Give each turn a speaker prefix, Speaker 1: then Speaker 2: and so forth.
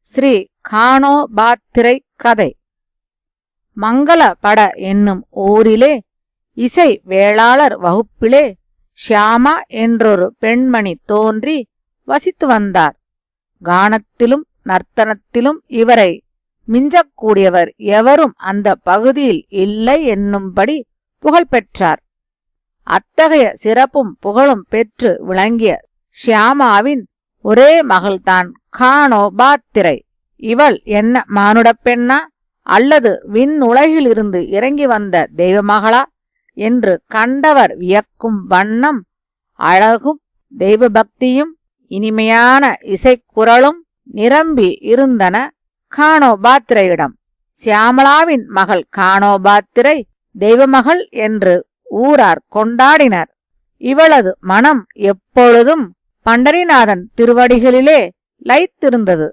Speaker 1: ஸ்ரீ கானோபாத்திரை கதை. மங்களபட என்னும் ஊரிலே இசை வேளாளர் வகுப்பிலே ஷியாமா என்றொரு பெண்மணி தோன்றி வசித்து வந்தார். கானத்திலும் நர்த்தனத்திலும் இவரை மிஞ்சக்கூடியவர் எவரும் அந்த பகுதியில் இல்லை என்னும்படி புகழ் பெற்றார். அத்தகைய சிறப்பும் புகழும் பெற்று விளங்கிய ஷியாமாவின் ஒரே மகள்தான் கானோபாத்திரை. இவள் என்ன மானுடப் பெண்ணா அல்லது விண்ணுலகிலிருந்து இறங்கி வந்த தெய்வமகளா என்று கண்டவர் வியக்கும் வண்ணம் அழகும் தெய்வபக்தியும் இனிமையான இசைக்குரலும் நிரம்பி இருந்தன கானோபாத்திரையிடம். சியாமளாவின் மகள் கானோபாத்திரை தெய்வமகள் என்று ஊரார் கொண்டாடினர். இவளது மனம் எப்பொழுதும் பண்டரிநாதன் திருவடிகளிலே லயித்திருந்தது.